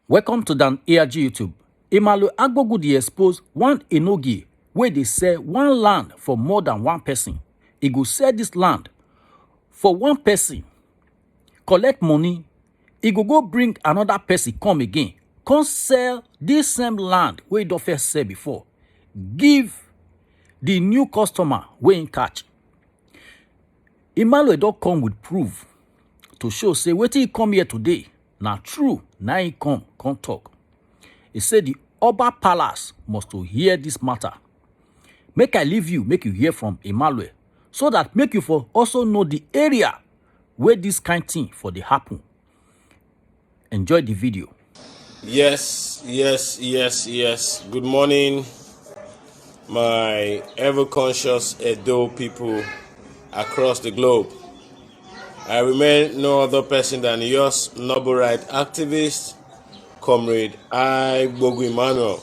Welcome to Dan Enogie YouTube. Emmanuel Agbogu dey expose one Enogie where they sell one land for more than one person. He go sell this land for one person, collect money. He go bring another person come again, come sell this same land where he don first sell before. Give the new customer wey him catch. Emmanuel don come with proof to show say wetin he come here today na true. Now he come talk. He said the Oba Palace must to hear this matter. Make I leave you, make you hear from Emmanuel, so that make you for also know the area where this kind thing for the happen. Enjoy the video. Yes. Good morning, my ever-conscious Edo people across the globe. I remain no other person than yours noble right activist, Comrade Agbogu Emmanuel.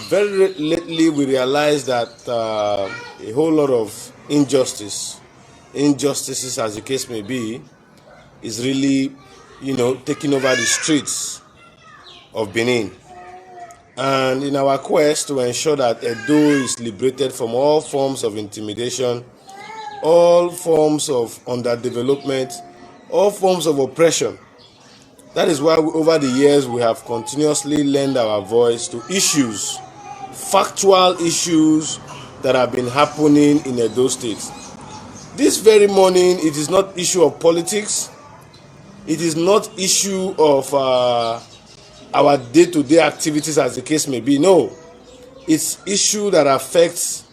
Very lately we realized that a whole lot of injustices as the case may be, is really, taking over the streets of Benin. And in our quest to ensure that Edo is liberated from all forms of intimidation, all forms of underdevelopment, all forms of oppression. That is why over the years we have continuously lent our voice to issues, factual issues that have been happening in Edo State. This very morning, it is not issue of politics. It is not issue of our day-to-day activities as the case may be. No, it's issue that affects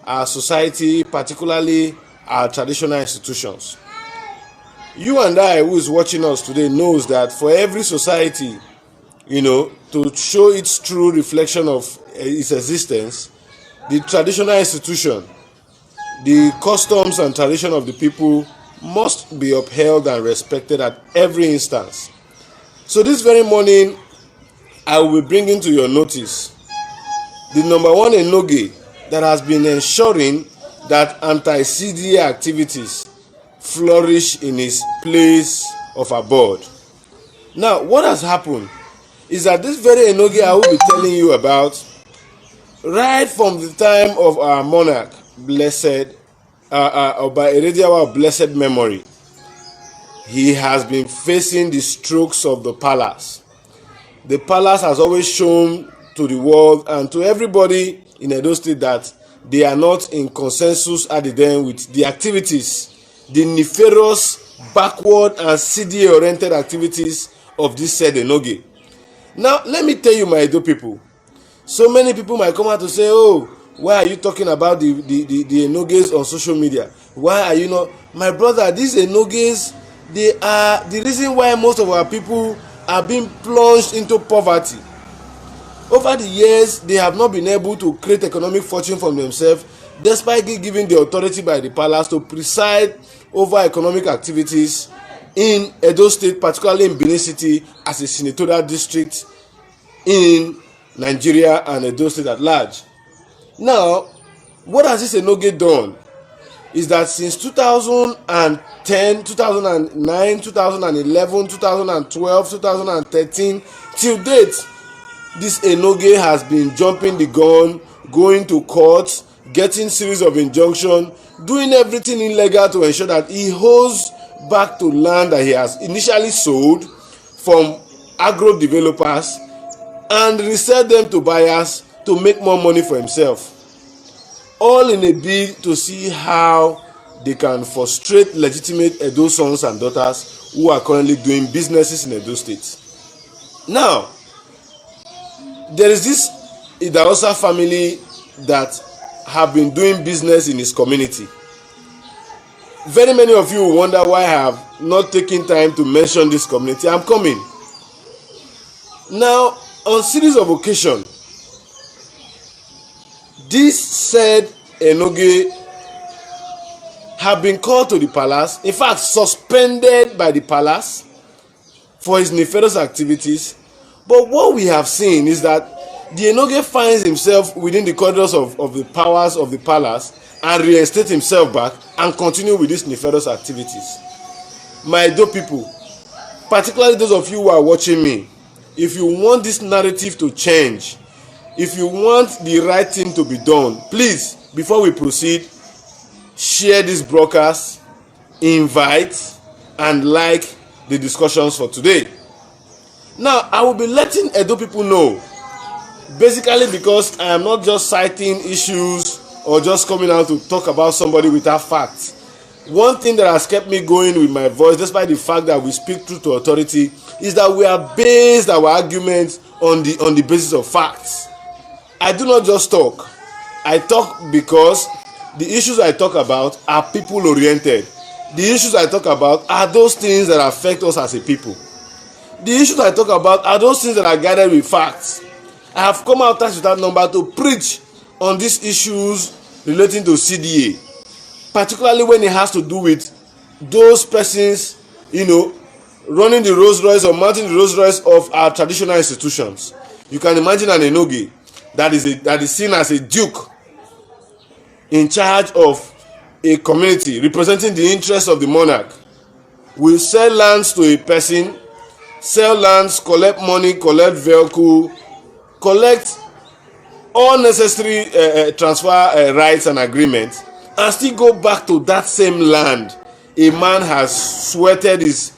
our society, particularly our traditional institutions. You and I, who is watching us today, knows that for every society, to show its true reflection of its existence, the traditional institution, the customs and tradition of the people must be upheld and respected at every instance. So this very morning, I will be bringing to your notice the number one Enogie that has been ensuring that anti-CDA activities flourish in its place of abode. Now, what has happened is that this very Enogie I will be telling you about, right from the time of our monarch, blessed, Oba Erediawa of blessed memory, he has been facing the strokes of the palace. The palace has always shown to the world and to everybody in Edo State that they are not in consensus at the end with the activities, the nefarious, backward and CDA-oriented activities of this said Enogie. Now, let me tell you, my Edo people, so many people might come out to say, oh, why are you talking about the Enogies on social media? Why are you not? My brother, these Enogies, they are the reason why most of our people are being plunged into poverty. Over the years, they have not been able to create economic fortune for themselves, despite giving the authority by the palace to preside over economic activities in Edo State, particularly in Benin City, as a senatorial district in Nigeria and Edo State at large. Now, what has this Enogie done is that since 2010, 2009, 2011, 2012, 2013, till date, this Enogie has been jumping the gun, going to court, getting series of injunction, doing everything illegal to ensure that he holds back to land that he has initially sold from agro developers and resell them to buyers to make more money for himself. All in a bid to see how they can frustrate legitimate Edo sons and daughters who are currently doing businesses in Edo State. Now, there is this Idahosa family that have been doing business in his community. Very many of you wonder why I have not taken time to mention this community. I'm coming. Now, on series of occasions, this said Enogie have been called to the palace, in fact suspended by the palace for his nefarious activities. But what we have seen is that the Enogie finds himself within the corridors of the powers of the palace and reinstate himself back and continue with these nefarious activities. My Edo people, particularly those of you who are watching me, if you want this narrative to change, if you want the right thing to be done, please, before we proceed, share this broadcast, invite and like the discussions for today. Now, I will be letting Edo people know, basically because I am not just citing issues or just coming out to talk about somebody without facts. One thing that has kept me going with my voice, despite the fact that we speak truth to authority, is that we are based our arguments on the basis of facts. I do not just talk. I talk because the issues I talk about are people oriented. The issues I talk about are those things that affect us as a people. The issues I talk about are those things that are guided with facts. I have come out as without number to preach on these issues relating to CDA, particularly when it has to do with those persons, running the Rolls Royce or mounting the Rolls Royce of our traditional institutions. You can imagine an Enogie that is seen as a duke in charge of a community representing the interests of the monarch, will sell lands to a person, sell lands, collect money, collect vehicle, collect all necessary transfer rights and agreements, and still go back to that same land a man has sweated his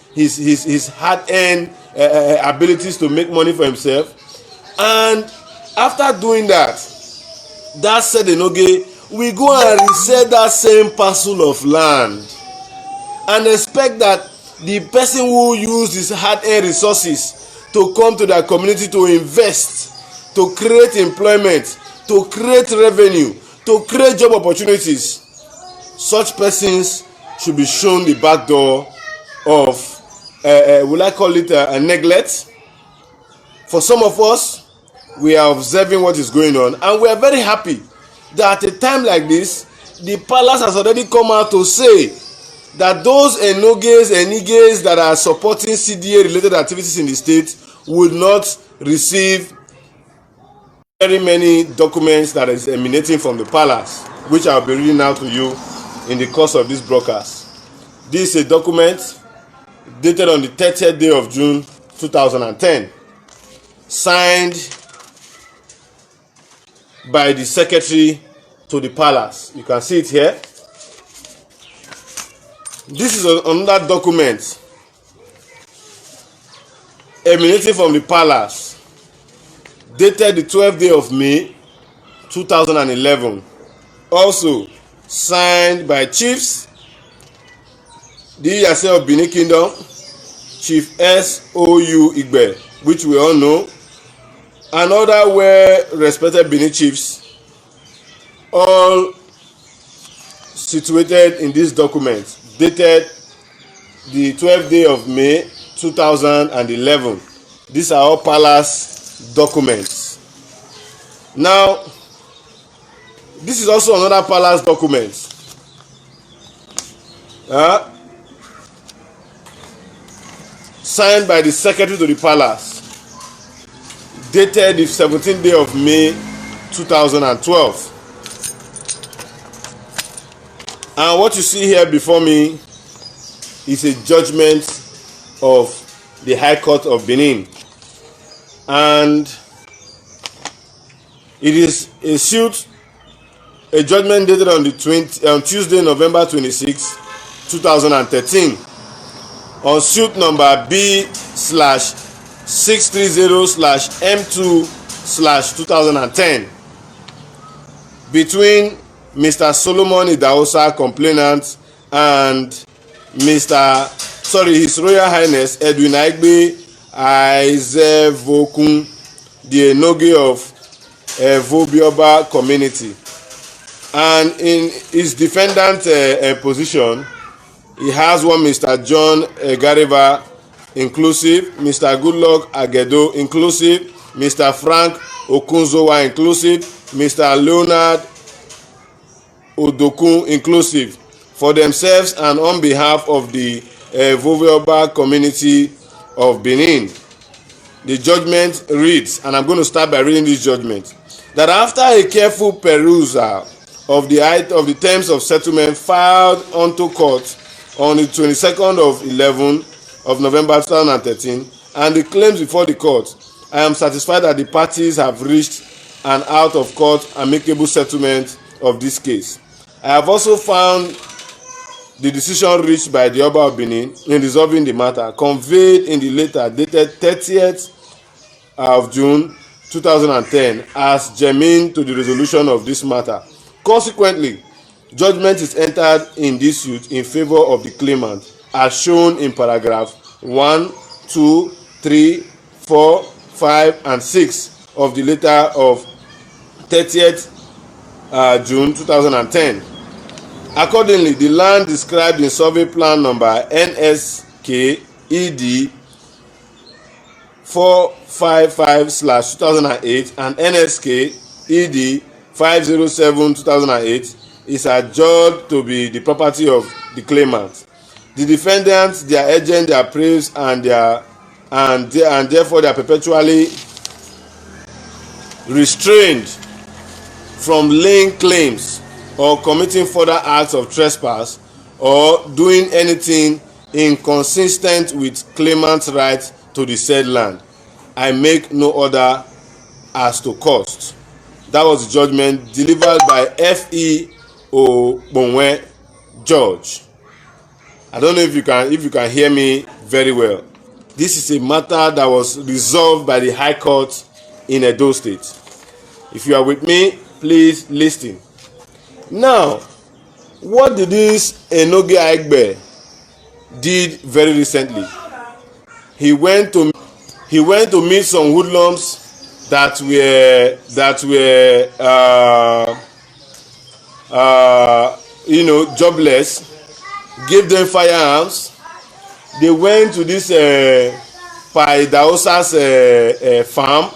hard-earned abilities to make money for himself. And after doing that said Enogie, we go and resell that same parcel of land and expect that the person who used his hard-earned resources to come to their community to invest, to create employment, to create revenue, to create job opportunities, such persons should be shown the back door of will I call it a neglect. For some of us, we are observing what is going on, and we are very happy that at a time like this, the palace has already come out to say that those Enogies that are supporting CDA related activities in the state would not receive very many documents that is emanating from the palace, which I'll be reading out to you in the course of this broadcast. This is a document dated on the 30th day of June 2010, signed by the secretary to the palace. You can see it here. This is another document emanating from the palace, dated the 12th day of May 2011, also signed by chiefs, the Iyase of Benin Kingdom, Chief S.O.U. Igbe, which we all know, and other well-respected Benin chiefs, all situated in this document, dated the 12th day of May 2011. These are all palace documents. Now, this is also another palace document. Signed by the secretary to the palace, dated the 17th day of May 2012. And what you see here before me is a judgment of the High Court of Benin. And it is a judgment dated on Tuesday, November 26, 2013, on suit number B/630/M2/2010 between Mr. Solomon Idahosa, complainant, and His Royal Highness Edwin Aigbe Aizevokun, the Enogie of Vobioba community. And in his defendant position, he has one Mr. John Gareva inclusive, Mr. Goodluck Agedo inclusive, Mr. Frank Okunzowa inclusive, Mr. Leonard Odokun inclusive, for themselves and on behalf of the Vovioba community of Benin. The judgment reads, and I'm going to start by reading this judgment, that after a careful perusal of the terms of settlement filed unto court on the 22nd of 11 of November 2013 and the claims before the court, I am satisfied that the parties have reached an out-of-court amicable settlement of this case. I have also found the decision reached by the OBA of Benin in resolving the matter conveyed in the letter dated 30th of June 2010 as germane to the resolution of this matter. Consequently, judgment is entered in this suit in favor of the claimant as shown in paragraph 1, 2, 3, 4, 5, and 6 of the letter of 30th June 2010. Accordingly, the land described in survey plan number NSK ED 455/2008 and NSK ED 507/2008 is adjudged to be the property of the claimant. The defendants, their agent, their appraised, and therefore they are perpetually restrained from laying claims or committing further acts of trespass or doing anything inconsistent with claimant's right to the said land. I make no order as to cost. That was the judgment delivered by F.E. Obonwe, Judge. I don't know if you can hear me very well. This is a matter that was resolved by the High Court in Edo State. If you are with me, please listen. Now, what did this Enogie Aigbe did very recently? He went to meet some hoodlums that were jobless, gave them firearms. They went to this Paidaosa's farm.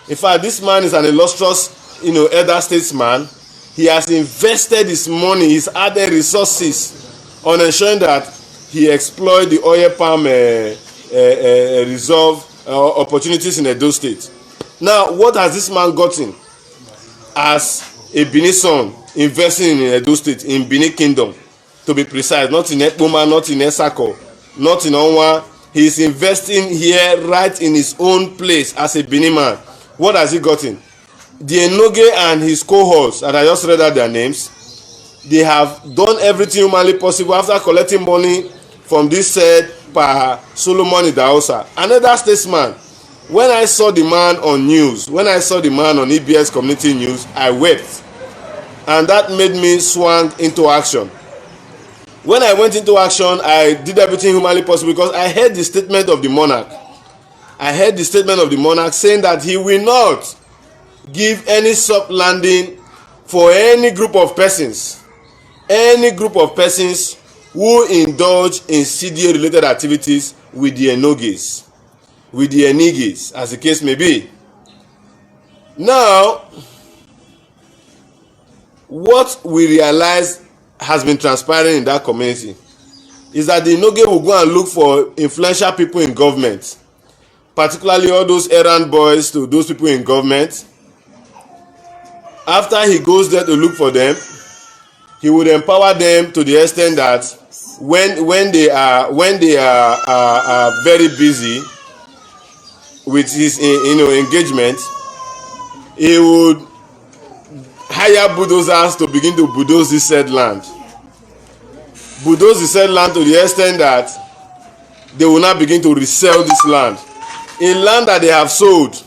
In fact, this man is an illustrious elder statesman. He has invested his money, his added resources on ensuring that he exploit the oil palm reserve opportunities in Edo State. Now, what has this man gotten as a Benin son investing in Edo State, in Benin Kingdom, to be precise, not in Ekpoma, not in Esako, not in Onwa. He is investing here right in his own place as a Benin man. What has he gotten? The Enogie and his cohorts, and I just read out their names, they have done everything humanly possible after collecting money from this said Pa Solomon Idahosa, another statesman. When I saw the man on news, when I saw the man on EBS Community News, I wept. And that made me swang into action. When I went into action, I did everything humanly possible because I heard the statement of the monarch. I heard the statement of the monarch saying that he will not give any soft landing for any group of persons who indulge in CDA related activities with the Enogies, as the case may be. Now, what we realize has been transpiring in that community is that the Enogie will go and look for influential people in government, particularly all those errand boys to those people in government. After he goes there to look for them, he would empower them to the extent that when they are very busy with his engagement, he would hire bulldozers to begin to bulldoze this said land. Bulldoze the said land to the extent that they will now begin to resell this land. A land that they have sold.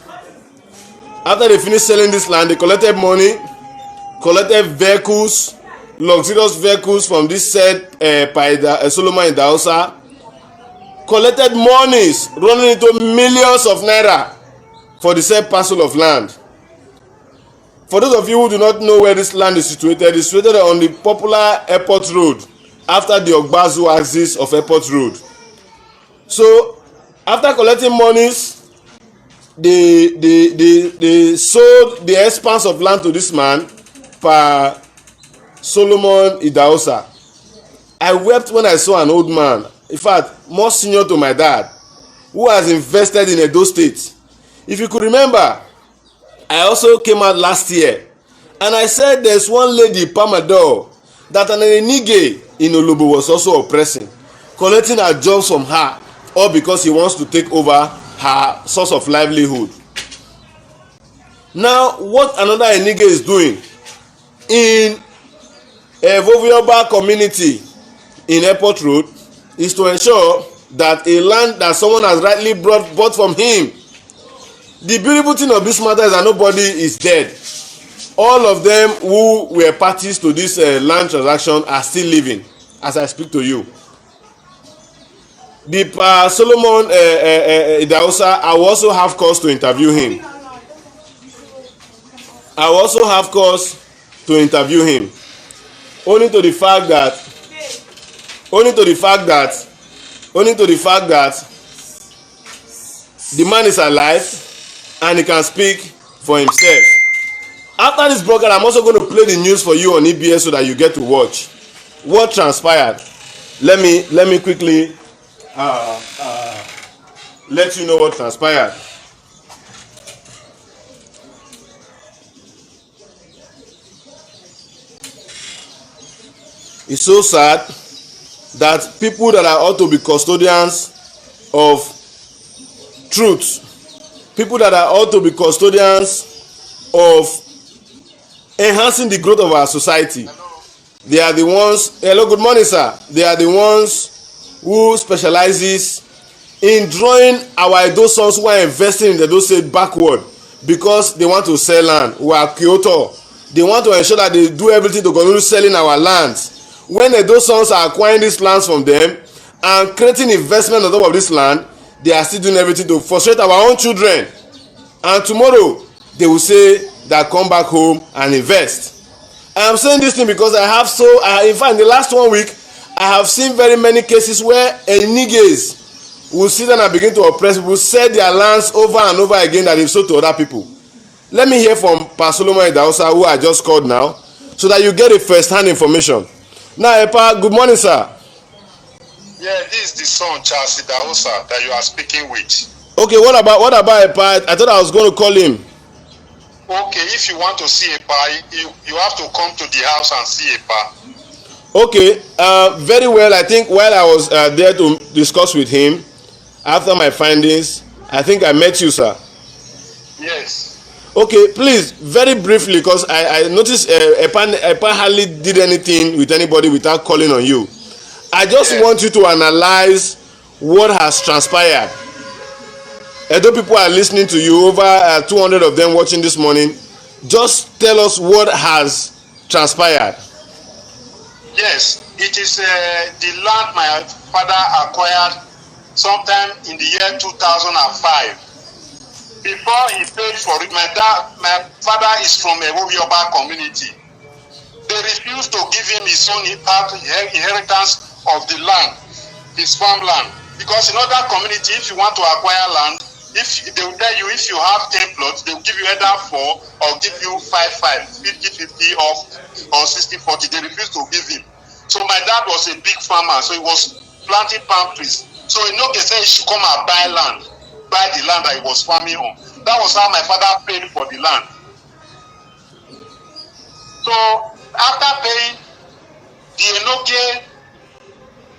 After they finished selling this land, they collected money, collected vehicles, luxurious vehicles from this said Solomon Idahosa, collected monies running into millions of naira for the said parcel of land. For those of you who do not know where this land is situated, it's situated on the popular airport road after the Ogbazu axis of airport road. So, after collecting monies, they sold the expanse of land to this man per Solomon Idahosa. I wept when I saw an old man, in fact, more senior to my dad, who has invested in Edo State. If you could remember, I also came out last year and I said there's one lady, Pamador, that an Enogie in Olobo was also oppressing, collecting her jobs from her or because he wants to take over her source of livelihood. Now, what another Enogie is doing in a Vovioba community in Airport Road is to ensure that a land that someone has rightly bought from him. The beautiful thing of this matter is that nobody is dead. All of them who were parties to this land transaction are still living as I speak to you. The Solomon Idahosa, I will also have cause to interview him. Only to the fact that the man is alive and he can speak for himself. After this broadcast, I'm also going to play the news for you on EBS so that you get to watch what transpired. Let me quickly let you know what transpired. It's so sad that people that are ought to be custodians of truth, people that are ought to be custodians of enhancing the growth of our society, they are the ones. Hello, good morning, sir. They are the ones who specializes in drawing our Edo sons who are investing in the Edo State backward because they want to sell land. We are Kyoto. They want to ensure that they do everything to continue selling our lands. When Edo sons are acquiring these lands from them and creating investment on top of this land, they are still doing everything to frustrate our own children. And tomorrow they will say that come back home and invest. I am saying this thing because in fact in the last 1 week I have seen very many cases where Enogies will sit down and begin to oppress people, sell their lands over and over again that they've sold to other people. Let me hear from Pastor Solomon Idahosa, who I just called now, so that you get a first-hand information. Now, Epa, good morning, sir. Yeah, this is the son, Charles Idahosa, that you are speaking with. Okay, what about Epa? I thought I was going to call him. Okay, if you want to see Epa, you have to come to the house and see Epa. Okay, very well. I think while I was there to discuss with him, after my findings, I think I met you, sir. Yes. Okay, please, very briefly, because I noticed Epa hardly did anything with anybody without calling on you. I just want you to analyze what has transpired. Edo people are listening to you, over 200 of them watching this morning. Just tell us what has transpired. Yes, it is the land my father acquired sometime in the year 2005. Before he paid for it, my father is from a Wobioba community. They refused to give him his own inheritance of the land, his farmland. Because in other community, if you want to acquire land, they will tell you if you have 10 plots, they will give you either 4 or give you 5-5, 50-50 or 60-40. They refused to give him. So my dad was a big farmer, so he was planting palm trees. So Enogie said he should come and buy the land that he was farming on. That was how my father paid for the land. So after paying, the Enogie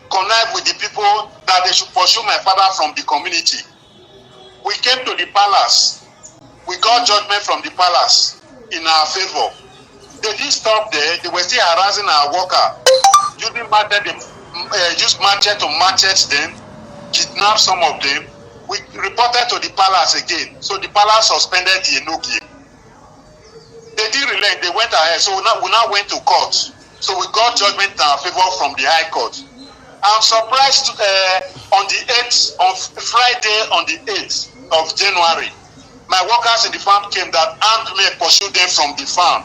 connived with the people that they should pursue my father from the community. We came to the palace. We got judgment from the palace in our favor. They didn't stop there. They were still harassing our worker. Used machete to machete them, kidnap some of them. We reported to the palace again. So the palace suspended the Enogie. They didn't relent. They went ahead. So we now went to court. So we got judgment in our favor from the High Court. I'm surprised on the 8th, on Friday on the 8th of January, my workers in the farm came that armed men pursued them from the farm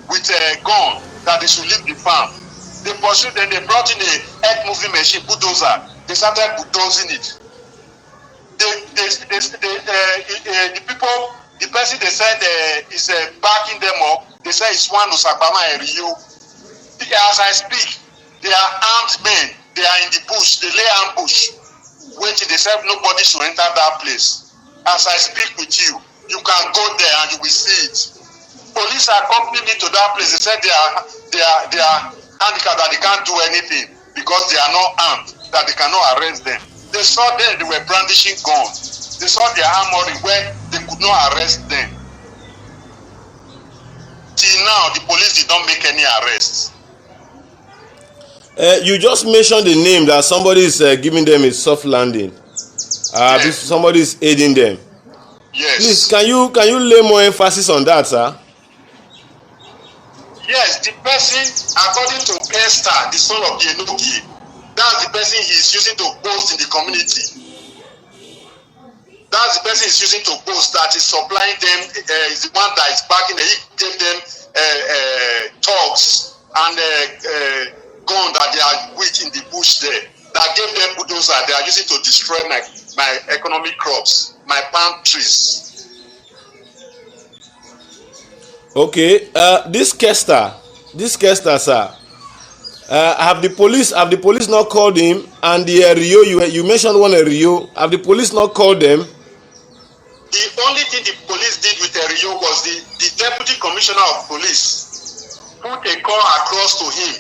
with a gun that they should leave the farm. They pursued them. They brought in a earth-moving machine, bulldozer. They started bulldozing it. The person they said is backing them up. They say it's one Usabama Rio. As I speak, they are armed men. They are in the bush. They lay ambush, waiting. They said nobody should enter that place. As I speak with you, you can go there and you will see it. Police accompanied me to that place. They said they are handicapped, that they can't do anything because they are not armed, that they cannot arrest them. They saw them, they were brandishing guns. They saw their armory where they could not arrest them. Till now, the police did not make any arrests. You just mentioned the name that somebody is giving them a soft landing. Yes. Somebody is aiding them. Yes. Please, can you lay more emphasis on that, sir? Yes, the person, according to Esther, the son of the Enogie, that's the person he is using to boast in the community. That's the person he is using to boast that is supplying them, is the one that is backing them. He gave them thugs and gun that they are with in the bush there. That gave them bulldozer they are using to destroy my economic crops, my palm trees. Okay, this Kester, sir. Have the police not called him? And the Rio, you mentioned one Rio. Have the police not called them? The only thing the police did with Rio was the deputy commissioner of police put a call across to him.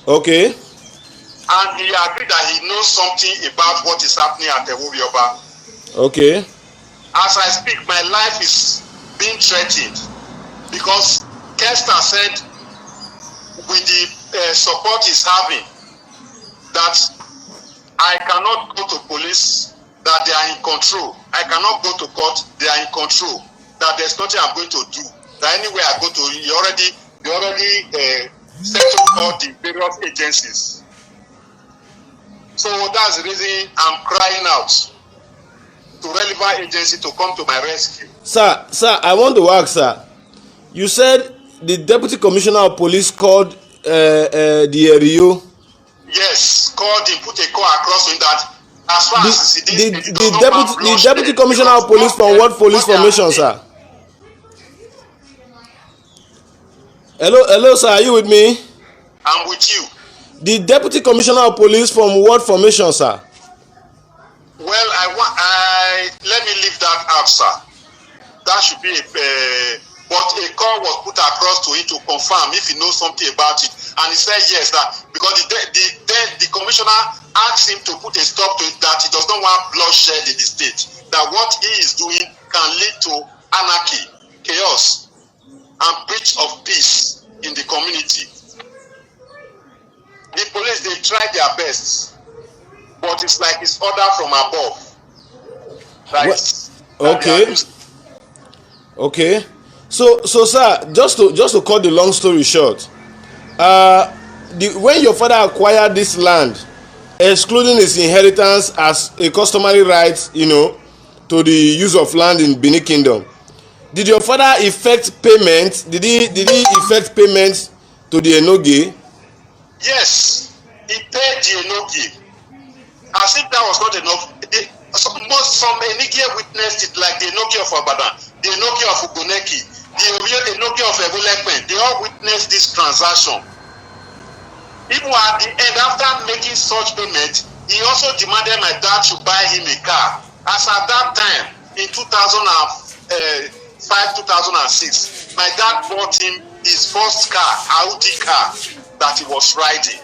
Okay. And he agreed that he knows something about what is happening at Enogie. Okay. As I speak, my life is being threatened because Kester said with the support he's having that I cannot go to police, that they are in control. I cannot go to court, they are in control. That there's nothing I'm going to do. That anywhere I go to, you already settled all the various agencies. So that's the reason I'm crying out to relevant agency to come to my rescue. Sir, I want to ask, sir. You said the deputy commissioner of police called the Rio. Yes, called him, put a call across to him that as far as the deputy commissioner of police from what police formation, sir? Hello, sir. Are you with me? I'm with you. The deputy commissioner of police from what formation, sir? Well, let me leave that out, sir. That should be but a call was put across to him to confirm if he knows something about it, and he said yes, that because the commissioner asked him to put a stop to it, that he does not want bloodshed in the state, that what he is doing can lead to anarchy, chaos, and breach of peace in the community. The police, they try their best, but it's like it's order from above. Right? Okay. So, sir, just to cut the long story short, when your father acquired this land, excluding his inheritance as a customary right, to the use of land in Benin Kingdom, did your father effect payment? Did he effect payments to the Enogie? Yes, he paid the Enogie. As if that was not enough, some Enogie witnessed it, like the Enogie of Ibadan, the Enogie of Ugoneki, the Enogie of Ebulekpen. They all witnessed this transaction. Even at the end, after making such payment, he also demanded my dad to buy him a car. As at that time, in 2005, 2006, my dad bought him his first car, Audi car, that he was riding.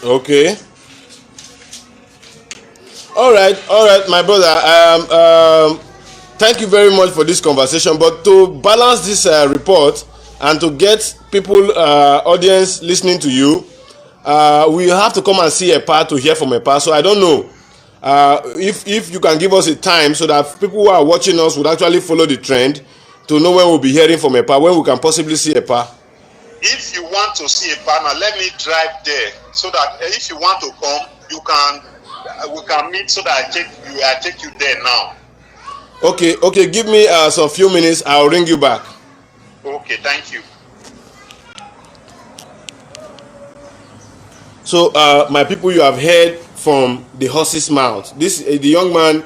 Okay. All right, my brother. Thank you very much for this conversation. But to balance this report and to get people, audience listening to you, we have to come and see Epa to hear from Epa. So I don't know if you can give us a time so that people who are watching us would actually follow the trend to know when we'll be hearing from Epa, when we can possibly see Epa. If you want to see Epa, now let me drive there so that if you want to come, you can. We can meet so that I take you there now. Okay. Give me some few minutes. I'll ring you back. Okay, thank you. So, my people, you have heard from the horse's mouth. The young man,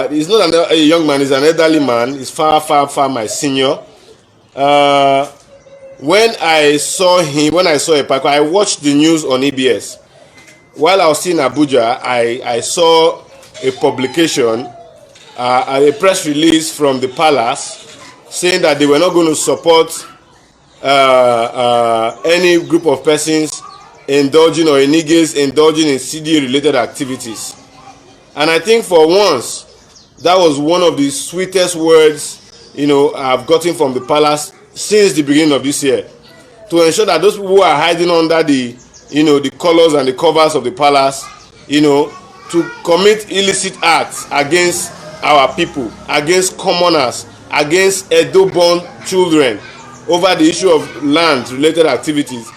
he's not a young man, he's an elderly man. He's far my senior. When I saw Epa, I watched the news on EBS. While I was in Abuja, I saw a publication, a press release from the palace saying that they were not going to support any group of persons indulging, or Enogies indulging in CDA-related activities. And I think for once, that was one of the sweetest words, I've gotten from the palace since the beginning of this year, to ensure that those people who are hiding under the, the colors and the covers of the palace, to commit illicit acts against our people, against commoners, against Edo-born children over the issue of land-related activities,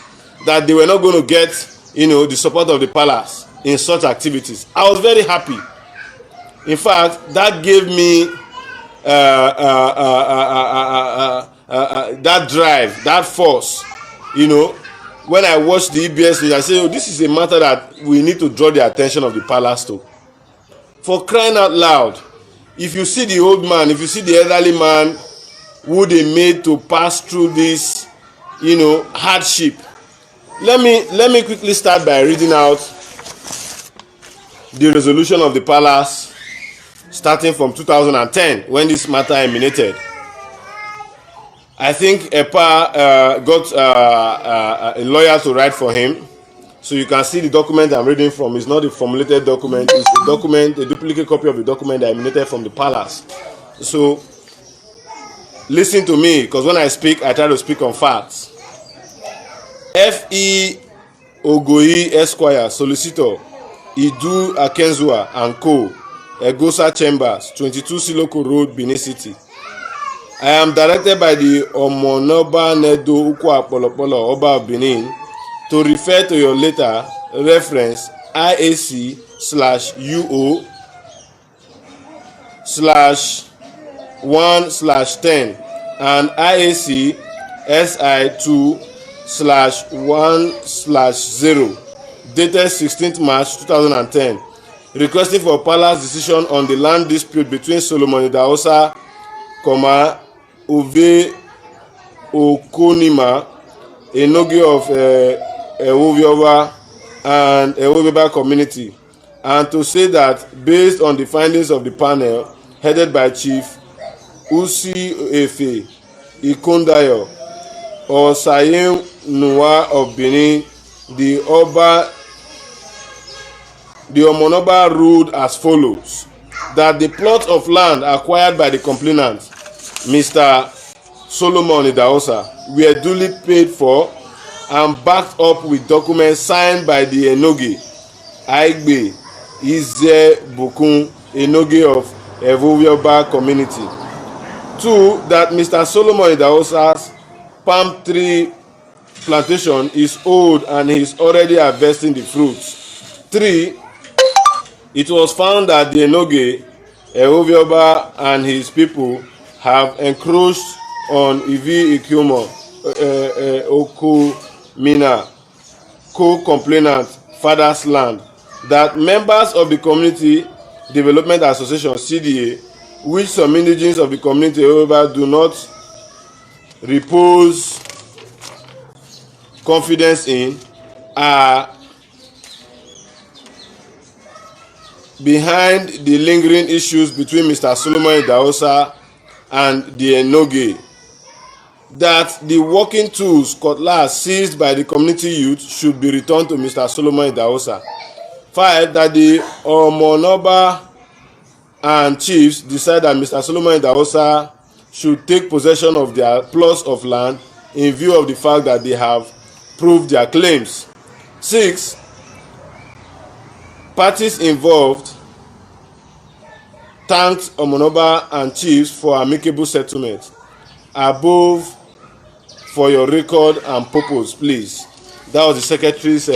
that they were not going to get, the support of the palace in such activities. I was very happy. In fact, that gave me that drive, that force. When I watched the EBS news, I said, oh, this is a matter that we need to draw the attention of the palace to. For crying out loud, if you see the old man, if you see the elderly man who they made to pass through this, hardship. Let me quickly start by reading out the resolution of the palace starting from 2010 when this matter emanated. I think EPA got a lawyer to write for him. So you can see the document I'm reading from. It's not a formulated document. It's a document, a duplicate copy of the document that emanated from the palace. So listen to me, because when I speak, I try to speak on facts. F.E. Ogoyi Esquire, Solicitor, Idu Akenzua and Co., Egosa Chambers, 22 Siloko Road, Benin City. I am directed by the Omonoba Nedo Ukwa Polopolo Oba of Benin to refer to your letter reference IAC/UO/1/10 and IAC SI2/1/0 dated 16th March 2010, requesting for palace decision on the land dispute between Solomon Idahosa, Ove Okonima, Enogie of Ewovioba and Ewovioba community, and to say that based on the findings of the panel headed by Chief Usi Efe Ikondayo or Sayem Nua of Benin, the Omonoba ruled as follows: that the plot of land acquired by the complainant, Mr. Solomon Idahosa, were duly paid for and backed up with documents signed by the Enogie, Aigbe, Ize Bukun, Enogie of Ewovioba community. 2. That Mr. Solomon Idahosa's palm tree plantation is old and he is already harvesting the fruits. 3. It was found that the Enogie, Ewovioba and his people have encroached on Ivi Ikumo Okumina, co-complainant father's land, that members of the Community Development Association CDA, which some indigenes of the community however do not repose confidence in, are behind the lingering issues between Mr. Solomon Idahosa and the Enogie, that the working tools, cutlass seized by the community youth should be returned to Mr. Solomon Idahosa. 5. That the Omonoba and chiefs decide that Mr. Solomon Idahosa should take possession of their plots of land in view of the fact that they have proved their claims. 6. Parties involved thanked Omonoba and chiefs for amicable settlement. Above for your record and purpose, please. That was the secretary's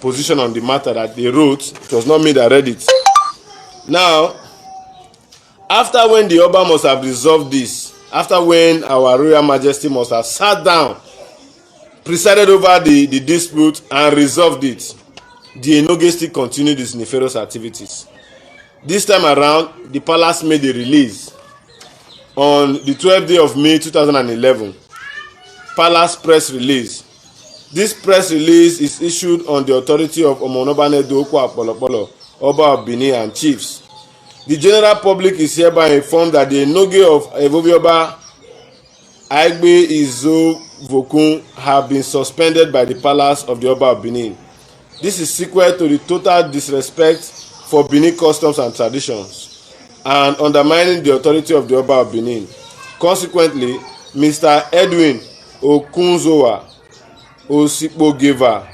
position on the matter that they wrote. It was not me that read it. Now, after when the Oba must have resolved this, after when our Royal Majesty must have sat down, presided over the dispute and resolved it, the Enogie still continued its nefarious activities. This time around, the palace made a release on the 12th day of May 2011. Palace press release. This press release is issued on the authority of Omonoba Nedo Ukwa Polopolo, Oba of Benin and chiefs. The general public is hereby informed that the Enogie of Ewovioba Aigbe Izovokun have been suspended by the palace of the Oba of Benin. This is sequel to the total disrespect for Benin customs and traditions and undermining the authority of the Oba of Benin. Consequently, Mr. Edwin Okunzowa Osipogeva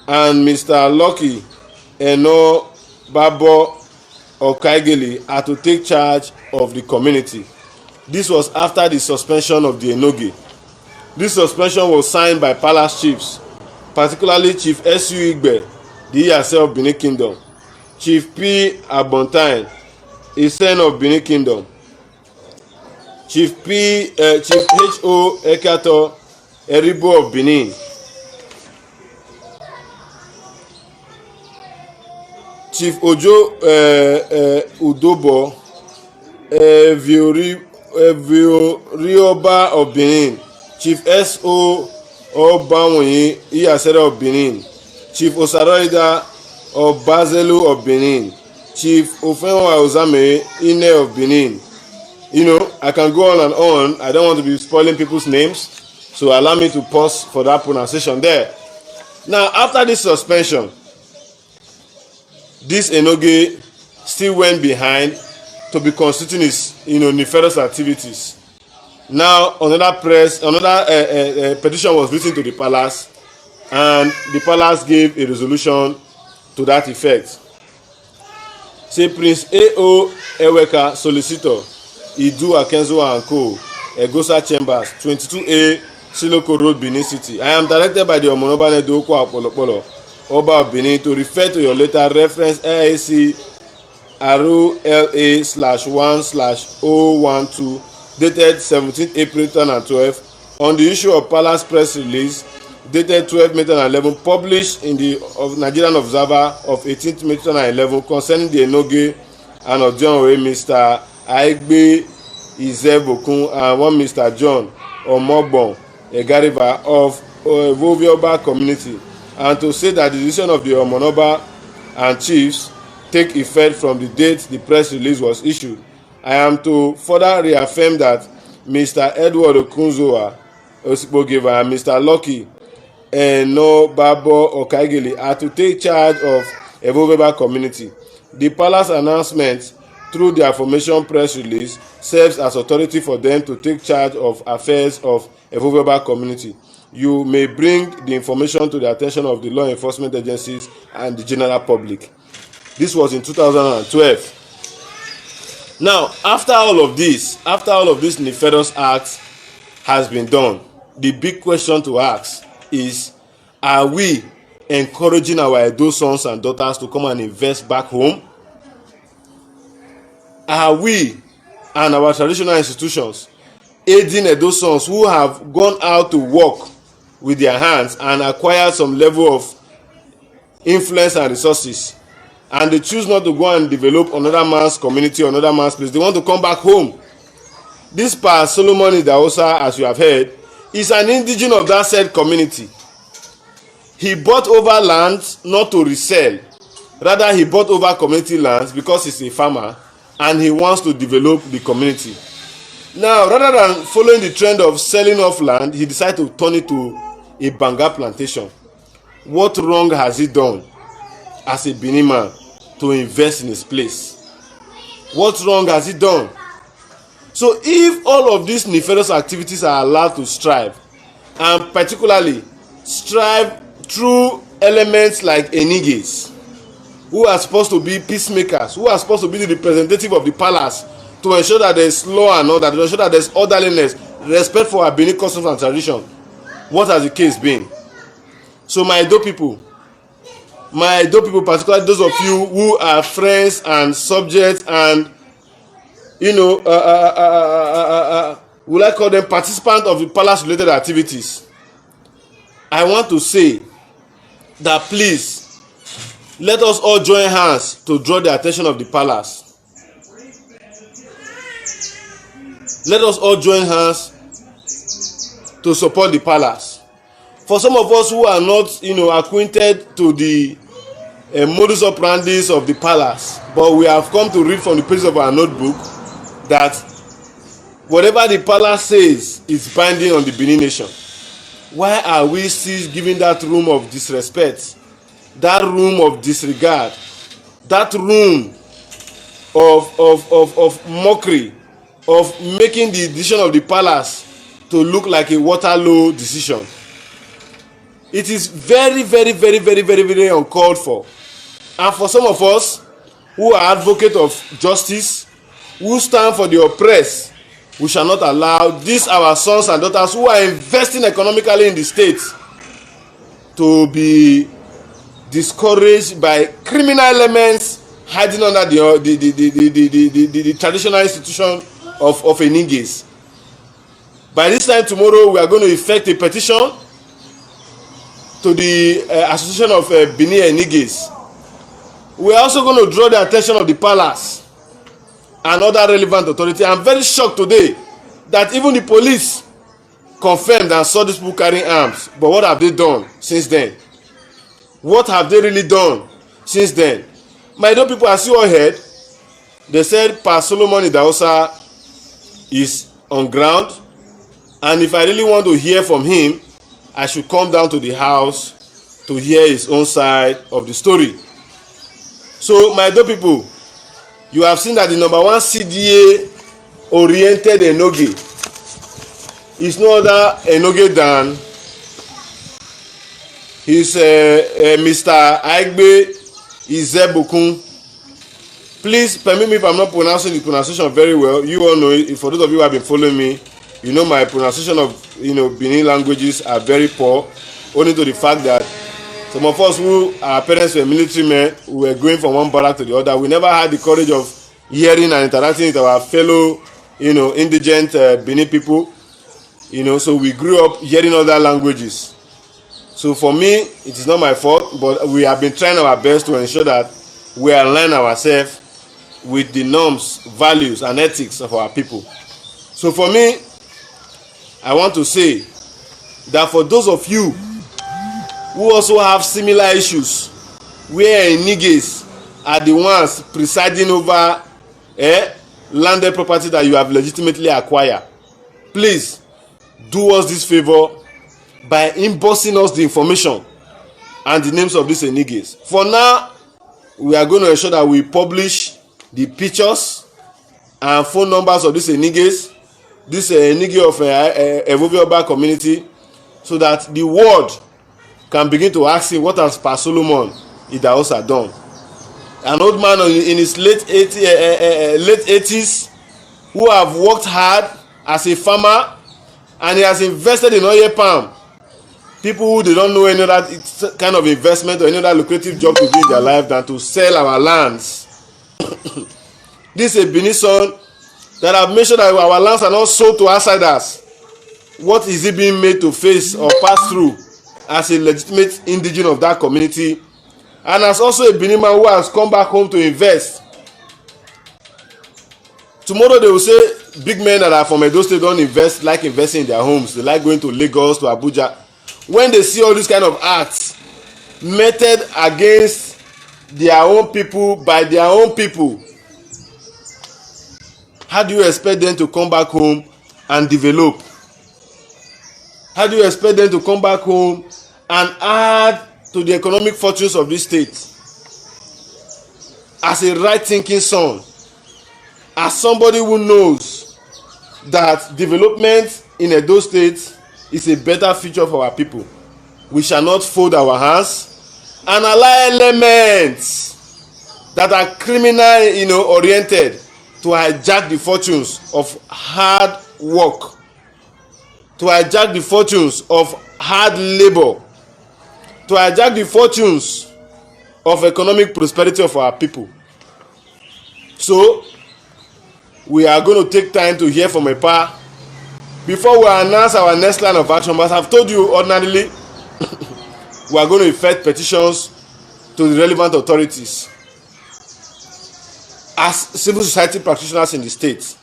and Mr. Lucky Enobabo Okaigeli are to take charge of the community. This was after the suspension of the Enogie. This suspension was signed by palace chiefs, particularly Chief S.U. Igbe, the Iyase of Benin Kingdom, Chief P. Abontain, a son of Benin Kingdom, Chief H.O. Ekato Eribo of Benin, Chief Ojo Udobo Eviorioba of Benin, Chief S.O. Obanwoyin Iyasere of Benin, Chief Osaroida of Bazelu of Benin, Chief Ofenwa Ozame Ine of Benin. You know, I can go on and on. I don't want to be spoiling people's names, so allow me to pause for that pronunciation there. Now, after this suspension, this Enogie still went behind to be constituting his, nefarious activities. Now, another petition was written to the palace, and the palace gave a resolution to that effect. Say Prince A.O. Eweka, Solicitor, Idu Akenzo and Co., Egosa Chambers, 22A, Siloko Road, Benin City. I am directed by the Omonoba Nedoko Apolopolo, Oba of Benin, to refer to your letter reference AAC ROLA/1/012 dated 17 April 2012 on the issue of palace press release dated 12 May 2011 published in the Nigerian Observer of 18 May 2011 concerning the Enogie and Ojonwe Mr. Aigbe Izebokun and one Mr. John Omobon Egariba of Vovioba community, and to say that the decision of the Omonoba and chiefs take effect from the date the press release was issued. I am to further reaffirm that Mr. Edward Okunzowa Osipogeva and Mr. Lucky Enobabo Okaigeli are to take charge of Evoveba community. The palace announcement through the affirmation press release serves as authority for them to take charge of affairs of Evoveba community. You may bring the information to the attention of the law enforcement agencies and the general public. This was in 2012. Now, after all of this nefarious acts has been done, the big question to ask is, are we encouraging our Edo sons and daughters to come and invest back home? Are we and our traditional institutions aiding Edo sons who have gone out to work with their hands and acquire some level of influence and resources, and they choose not to go and develop another man's community, another man's place? They want to come back home. This Pa Solomon Idahosa, as you have heard, is an indigene of that said community. He bought over lands not to resell. Rather, he bought over community lands because he's a farmer and he wants to develop the community. Now, rather than following the trend of selling off land, he decided to turn it to a banga plantation. What wrong has he done as a Benin man to invest in his place? What wrong has he done? So if all of these nefarious activities are allowed to strive, and particularly strive through elements like Enogies, who are supposed to be peacemakers, who are supposed to be the representative of the palace to ensure that there is law and order, to ensure that there is orderliness, respect for our Benin customs and tradition, what has the case been? So my Edo people, particularly those of you who are friends and subjects and will I call them participants of the palace related activities, I want to say that please let us all join hands to draw the attention of the palace. Let us all join hands to support the palace. For some of us who are not acquainted to the modus operandi of the palace, but we have come to read from the pages of our notebook that Whatever the palace says is binding on the Benin nation. Why are we still giving that room of disrespect, that room of disregard, that room of mockery, of making the decision of the palace to look like a Waterloo decision? It is very, very, very, very, very, very uncalled for. And for some of us who are advocates of justice, who stand for the oppressed, we shall not allow these our sons and daughters who are investing economically in the state to be discouraged by criminal elements hiding under the traditional institution of Enogie. By this time tomorrow, we are going to effect a petition to the Association of Benin Enogie. We are also going to draw the attention of the palace and other relevant authorities. I'm very shocked today that even the police confirmed and saw these people carrying arms. But what have they done since then? What have they really done since then? My dear people, as you all heard, they said Pa Solomon Idahosa is on ground, and if I really want to hear from him, I should come down to the house to hear his own side of the story. So, my dear people, you have seen that the number one CDA oriented Enogie is no other Enogie than his Mr. Aigbe Izebukun. Please permit me if I'm not pronouncing the pronunciation very well. You all know it. For those of you who have been following me, you know my pronunciation of Benin languages are very poor, owing to the fact that some of us who our parents were military men, who were going from one barrack to the other, we never had the courage of hearing and interacting with our fellow, indigent Benin people. So we grew up hearing other languages. So for me, it is not my fault, but we have been trying our best to ensure that we align ourselves with the norms, values, and ethics of our people. So for me, I want to say that for those of you who also have similar issues, where Enogies are the ones presiding over landed property that you have legitimately acquired, please do us this favor by inboxing us the information and the names of these Enogies. For now, we are going to ensure that we publish the pictures and phone numbers of these Enogies, this Enogie of Evovioba community, so that the world can begin to ask him, what has Pa Solomon Idahosa done? An old man in his late 80s who have worked hard as a farmer, and he has invested in oil palm. People who they don't know any other kind of investment or any other lucrative job to do in their life than to sell our lands. This is a Benin son that have made sure that our lands are not sold to outsiders. What is he being made to face or pass through as a legitimate indigene of that community, and as also a Benin man who has come back home to invest? Tomorrow they will say big men that are from Edo State don't invest, like investing in their homes. They like going to Lagos, to Abuja. When they see all these kind of acts meted against their own people by their own people, how do you expect them to come back home and develop? How do you expect them to come back home and add to the economic fortunes of this state? As a right-thinking son, as somebody who knows that development in Edo State is a better future for our people, we shall not fold our hands and allow elements that are criminal, oriented to hijack the fortunes of hard work, to hijack the fortunes of hard labor, to hijack the fortunes of economic prosperity of our people. So, we are going to take time to hear from EPA before we announce our next line of action. But I've told you, ordinarily, we are going to effect petitions to the relevant authorities as civil society practitioners in the state.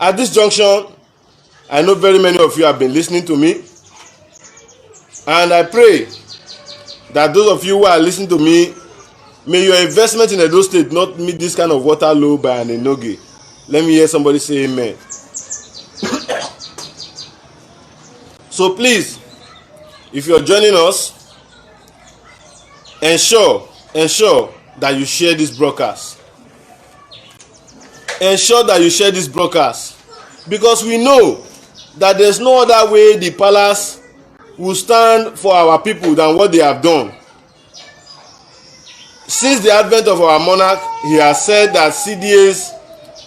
At this junction, I know very many of you have been listening to me, and I pray that those of you who are listening to me, may your investment in Edo State not meet this kind of Waterloo by an Enogie. Let me hear somebody say amen. So please, if you're joining us, ensure that you share this broadcast. Ensure that you share this broadcast, because we know that there's no other way the palace will stand for our people than what they have done. Since the advent of our monarch, he has said that CDAs,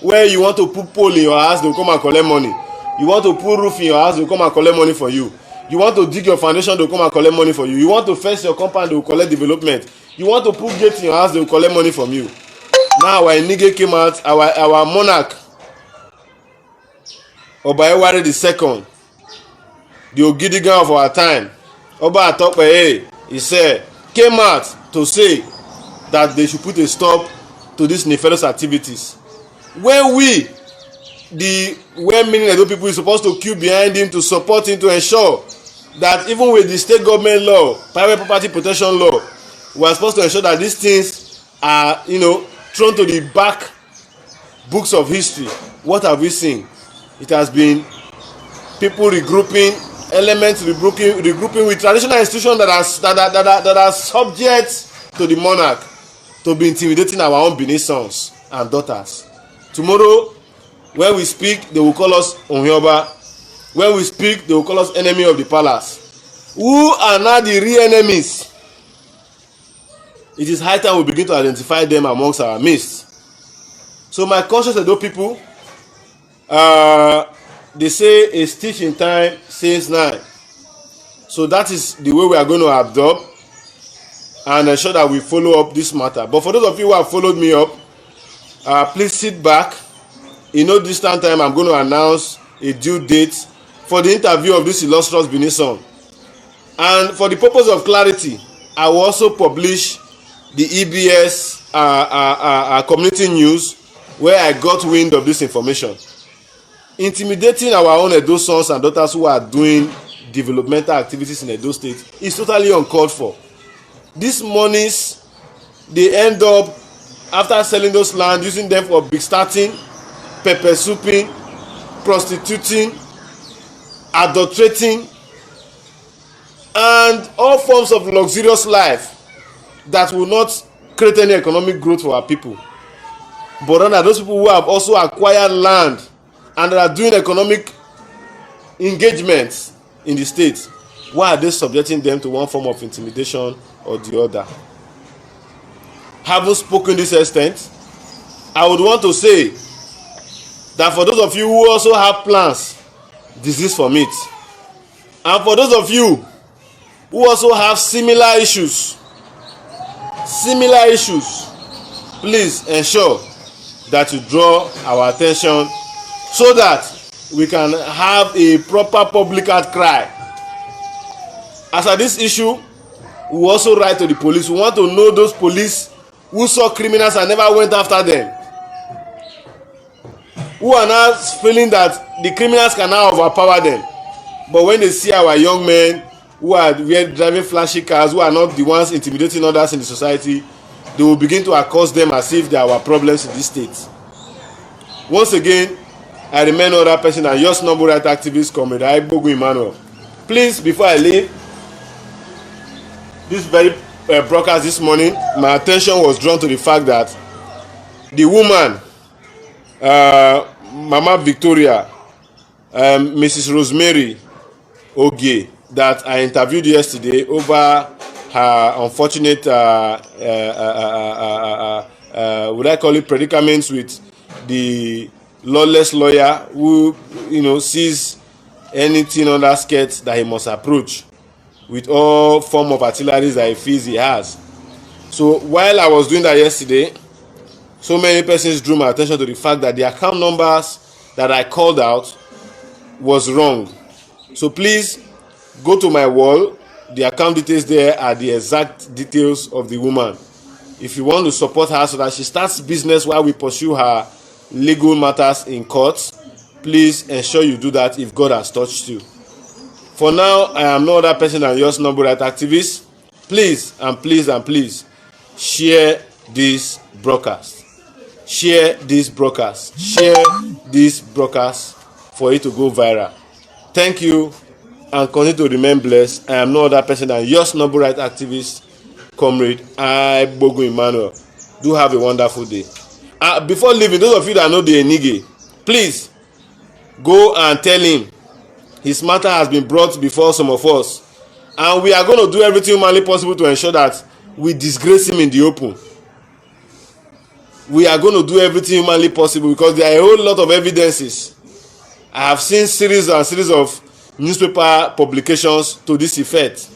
where you want to put pole in your house, they will come and collect money. You want to put roof in your house, they will come and collect money for you. You want to dig your foundation, they will come and collect money for you. You want to fence your compound, they will collect development. You want to put gates in your house, they will collect money from you. Now our Enogie came out, our monarch, Oba Eware II, the Ogidigan of our time, Oba Atope, he said, came out to say that they should put a stop to these nefarious activities. When many Edo people is supposed to queue behind him to support him, to ensure that even with the state government law, private property protection law, we are supposed to ensure that these things are, thrown to the back books of history. What have we seen? It has been people regrouping, elements regrouping with traditional institutions that are subject to the monarch, to be intimidating our own Benin sons and daughters. Tomorrow, when we speak, they will call us Onyoba. When we speak, they will call us enemy of the palace. Who are now the real enemies? It is high time we begin to identify them amongst our midst. So my conscious Edo people, they say a stitch in time saves 9. So that is the way we are going to absorb and ensure that we follow up this matter. But for those of you who have followed me up, please sit back. In no distant time, I'm going to announce a due date for the interview of this illustrious Benin son. And for the purpose of clarity, I will also publish the EBS community news where I got wind of this information. Intimidating our own Edo sons and daughters who are doing developmental activities in Edo State is totally uncalled for. These monies, they end up, after selling those land, using them for big starting, pepper souping, prostituting, adulterating, and all forms of luxurious life that will not create any economic growth for our people. But rather, those people who have also acquired land and that are doing economic engagements in the state, why are they subjecting them to one form of intimidation or the other? Having spoken this extent, I would want to say that for those of you who also have plans, disease from it, and for those of you who also have similar issues, please ensure that you draw our attention so that we can have a proper public outcry. As at this issue, we also write to the police. We want to know those police who saw criminals and never went after them, who are now feeling that the criminals can now overpower them. But when they see our young men who are driving flashy cars, who are not the ones intimidating others in the society, they will begin to accost them as if they are our problems in this state. Once again, I remain another person and your noble right activist, Comrade Aibogu Emmanuel. Please, before I leave, this very broadcast this morning, my attention was drawn to the fact that the woman, Mama Victoria, Mrs. Rosemary Ogie, that I interviewed yesterday over her unfortunate, would I call it, predicaments with the lawless lawyer who, sees anything under skirt that he must approach with all form of artilleries that he feels he has. So while I was doing that yesterday, so many persons drew my attention to the fact that the account numbers that I called out was wrong. So please go to my wall. The account details there are the exact details of the woman. If you want to support her so that she starts business while we pursue her legal matters in court, please ensure you do that if God has touched you. For now, I am no other person than yours noble right activist. Please and please and please share this broadcast. Share this broadcast for it to go viral. Thank you and continue to remain blessed. I am no other person than your noble right activist, comrade Bogu Emmanuel. Do have a wonderful day. Before leaving, those of you that know the Enogie, please go and tell him his matter has been brought before some of us, and we are going to do everything humanly possible to ensure that we disgrace him in the open. We are going to do everything humanly possible because there are a whole lot of evidences. I have seen series and series of newspaper publications to this effect.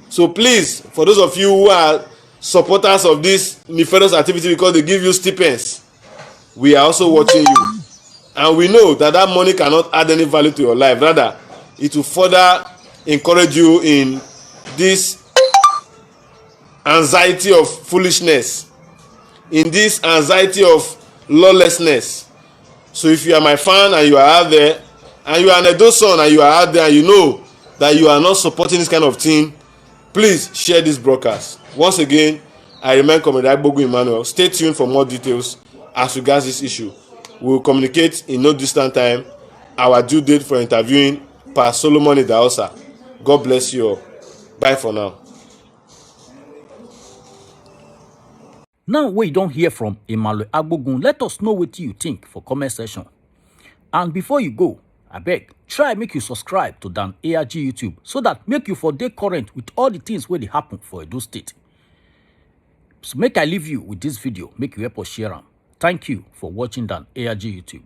So please, for those of you who are supporters of this nefarious activity because they give you stipends, we are also watching you, and we know that that money cannot add any value to your life. Rather, it will further encourage you in this anxiety of foolishness, in this anxiety of lawlessness. So if you are my fan and you are out there, and you are an Edo son and you are out there and you know that you are not supporting this kind of thing, please share this broadcast. Once again, I remain Comrade Bogu Emmanuel. Stay tuned for more details as regards this issue. We will communicate in no distant time our due date for interviewing Pa Solomon Idahosa. God bless you all. Bye for now. Now we don't hear from Emmanuel Agbogun. Let us know what you think for comment section. And before you go, I beg, try make you subscribe to Dan ARG YouTube so that make you for day current with all the things where they happen for Edo State. So make I leave you with this video, make you help us share them. Thank you for watching Dan ARG YouTube.